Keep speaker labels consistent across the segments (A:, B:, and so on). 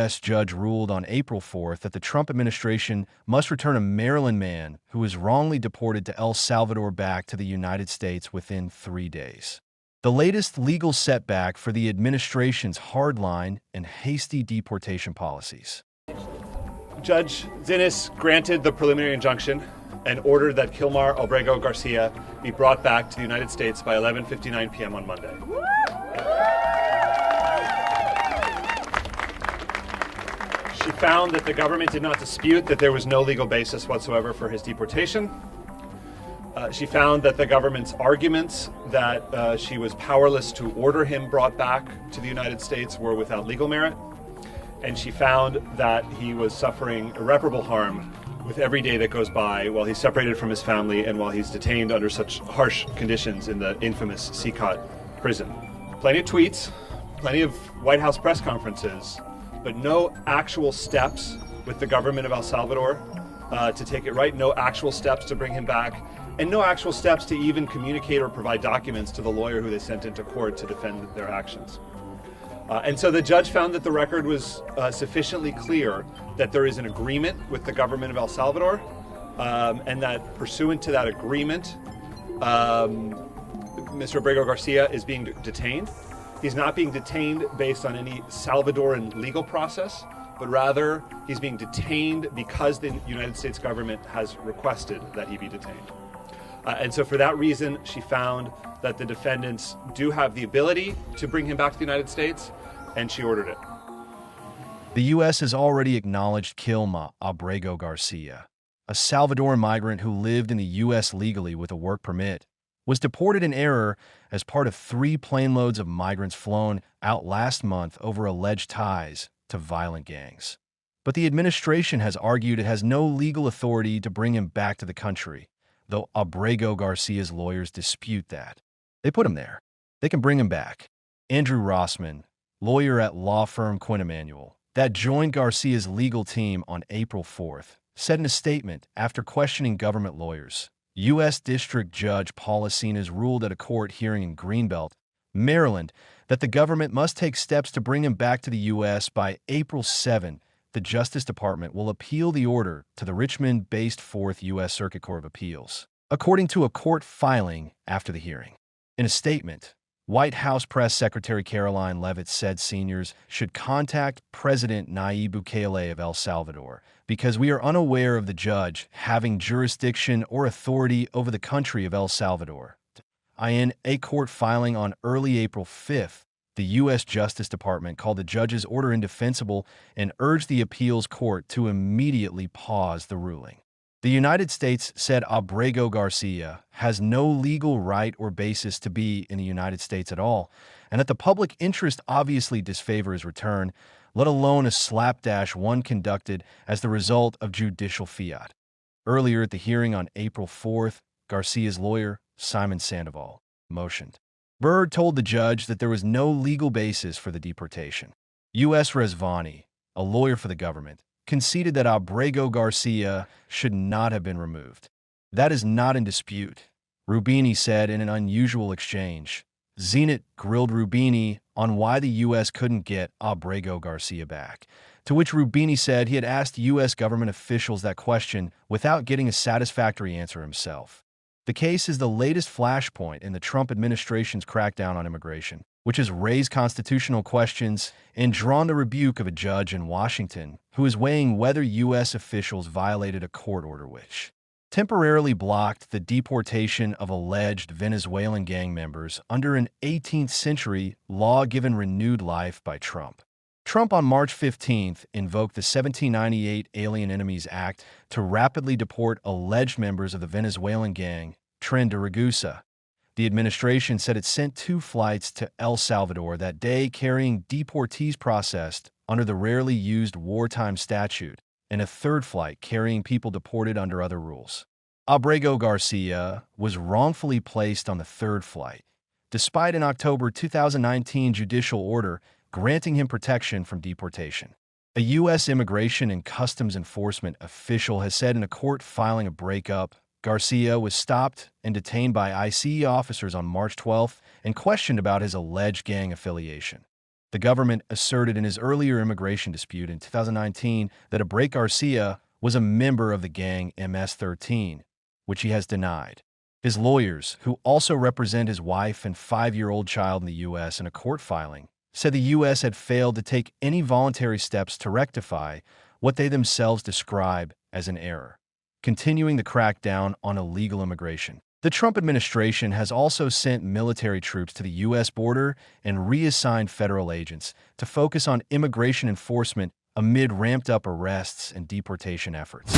A: U.S. judge ruled on April 4th that the Trump administration must return a Maryland man who was wrongly deported to El Salvador back to the United States within 3 days. The latest legal setback for the administration's hardline and hasty deportation policies.
B: Judge Zinnes granted the preliminary injunction and ordered that Kilmar Abrego Garcia be brought back to the United States by 11:59 p.m. on Monday. She found that the government did not dispute that there was no legal basis whatsoever for his deportation. She found that the government's arguments that she was powerless to order him brought back to the United States were without legal merit. And she found that he was suffering irreparable harm with every day that goes by while he's separated from his family and while he's detained under such harsh conditions in the infamous CCOT prison. Plenty of tweets, plenty of White House press conferences, but no actual steps with the government of El Salvador to take it right, no actual steps to bring him back, and no actual steps to even communicate or provide documents to the lawyer who they sent into court to defend their actions. And so the judge found that the record was sufficiently clear that there is an agreement with the government of El Salvador, and that pursuant to that agreement, Mr. Abrego Garcia is being detained. He's not being detained based on any Salvadoran legal process, but rather he's being detained because the United States government has requested that he be detained. And so for that reason, she found that the defendants do have the ability to bring him back to the United States, and she ordered it.
A: The U.S. has already acknowledged Kilmar Abrego Garcia, a Salvadoran migrant who lived in the U.S. legally with a work permit, was deported in error as part of 3 plane loads of migrants flown out last month over alleged ties to violent gangs. But the administration has argued it has no legal authority to bring him back to the country, though Abrego Garcia's lawyers dispute that. They put him there. They can bring him back. Andrew Rossman, lawyer at law firm Quinn Emanuel, that joined Garcia's legal team on April 4th, said in a statement after questioning government lawyers, U.S. District Judge Paula Sinas ruled at a court hearing in Greenbelt, Maryland, that the government must take steps to bring him back to the U.S. by April 7. The Justice Department will appeal the order to the Richmond-based 4th U.S. Circuit Court of Appeals, according to a court filing after the hearing. In a statement, White House Press Secretary Caroline Leavitt said seniors should contact President Nayib Bukele of El Salvador because we are unaware of the judge having jurisdiction or authority over the country of El Salvador. In a court filing on early April 5th, the U.S. Justice Department called the judge's order indefensible and urged the appeals court to immediately pause the ruling. The United States said Abrego Garcia has no legal right or basis to be in the United States at all, and that the public interest obviously disfavors return, let alone a slapdash one conducted as the result of judicial fiat. Earlier at the hearing on April 4th, Garcia's lawyer, Simon Sandoval, motioned. Byrd told the judge that there was no legal basis for the deportation. U.S. Rezvani, a lawyer for the government, conceded that Abrego Garcia should not have been removed. That is not in dispute, Rubini said in an unusual exchange. Zenit grilled Rubini on why the U.S. couldn't get Abrego Garcia back, to which Rubini said he had asked U.S. government officials that question without getting a satisfactory answer himself. The case is the latest flashpoint in the Trump administration's crackdown on immigration, which has raised constitutional questions and drawn the rebuke of a judge in Washington who is weighing whether U.S. officials violated a court order which temporarily blocked the deportation of alleged Venezuelan gang members under an 18th century law given renewed life by Trump. Trump on March 15th invoked the 1798 Alien Enemies Act to rapidly deport alleged members of the Venezuelan gang Tren de Ragusa. The administration said it sent 2 flights to El Salvador that day carrying deportees processed under the rarely used wartime statute, and a 3rd flight carrying people deported under other rules. Abrego Garcia was wrongfully placed on the 3rd flight, despite an October 2019 judicial order granting him protection from deportation. A U.S. Immigration and Customs Enforcement official has said in a court filing a breakup, Garcia was stopped and detained by ICE officers on March 12th and questioned about his alleged gang affiliation. The government asserted in his earlier immigration dispute in 2019 that Abrego Garcia was a member of the gang MS-13, which he has denied. His lawyers, who also represent his wife and 5-year-old child in the U.S. in a court filing, said the U.S. had failed to take any voluntary steps to rectify what they themselves describe as an error, continuing the crackdown on illegal immigration. The Trump administration has also sent military troops to the U.S. border and reassigned federal agents to focus on immigration enforcement amid ramped-up arrests and deportation efforts.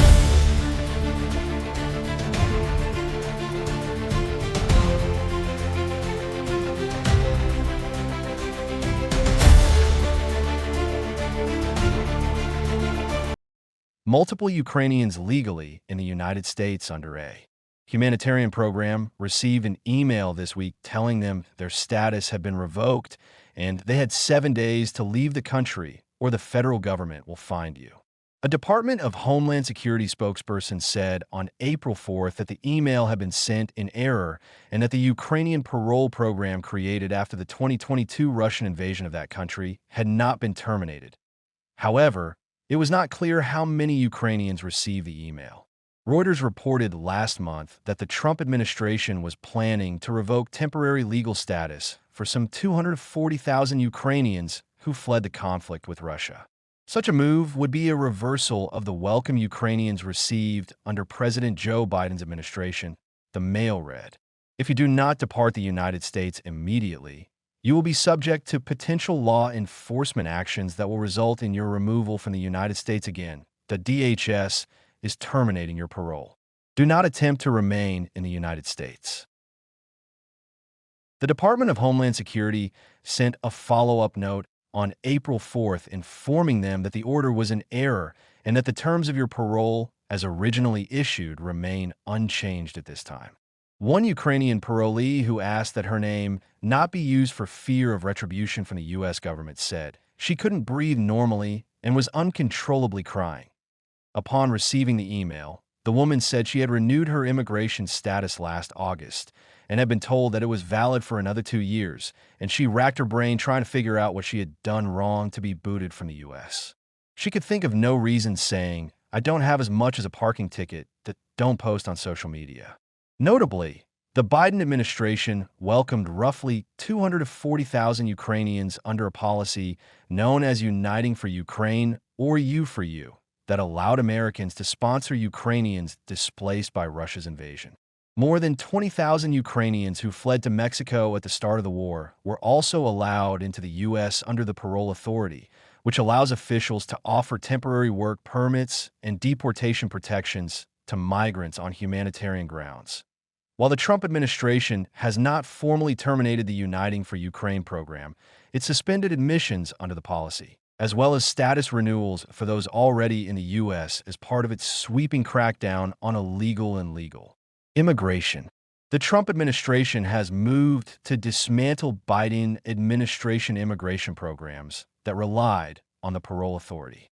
A: Multiple Ukrainians legally in the United States under a humanitarian program received an email this week telling them their status had been revoked and they had 7 days to leave the country or the federal government will find you. A Department of Homeland Security spokesperson said on April 4th that the email had been sent in error and that the Ukrainian parole program created after the 2022 Russian invasion of that country had not been terminated. However, it was not clear how many Ukrainians received the email. Reuters reported last month that the Trump administration was planning to revoke temporary legal status for some 240,000 Ukrainians who fled the conflict with Russia. Such a move would be a reversal of the welcome Ukrainians received under President Joe Biden's administration, the mail read. If you do not depart the United States immediately, you will be subject to potential law enforcement actions that will result in your removal from the United States again. The DHS is terminating your parole. Do not attempt to remain in the United States. The Department of Homeland Security sent a follow-up note on April 4th informing them that the order was in error and that the terms of your parole as originally issued remain unchanged at this time. One Ukrainian parolee who asked that her name not be used for fear of retribution from the U.S. government said she couldn't breathe normally and was uncontrollably crying. Upon receiving the email, the woman said she had renewed her immigration status last August and had been told that it was valid for another 2 years, and she racked her brain trying to figure out what she had done wrong to be booted from the U.S. She could think of no reason saying, "I don't have as much as a parking ticket that don't post on social media." Notably, the Biden administration welcomed roughly 240,000 Ukrainians under a policy known as Uniting for Ukraine or U4U that allowed Americans to sponsor Ukrainians displaced by Russia's invasion. More than 20,000 Ukrainians who fled to Mexico at the start of the war were also allowed into the U.S. under the Parole Authority, which allows officials to offer temporary work permits and deportation protections to migrants on humanitarian grounds. While the Trump administration has not formally terminated the Uniting for Ukraine program, it suspended admissions under the policy, as well as status renewals for those already in the U.S. as part of its sweeping crackdown on illegal and legal immigration. The Trump administration has moved to dismantle Biden administration immigration programs that relied on the Parole Authority.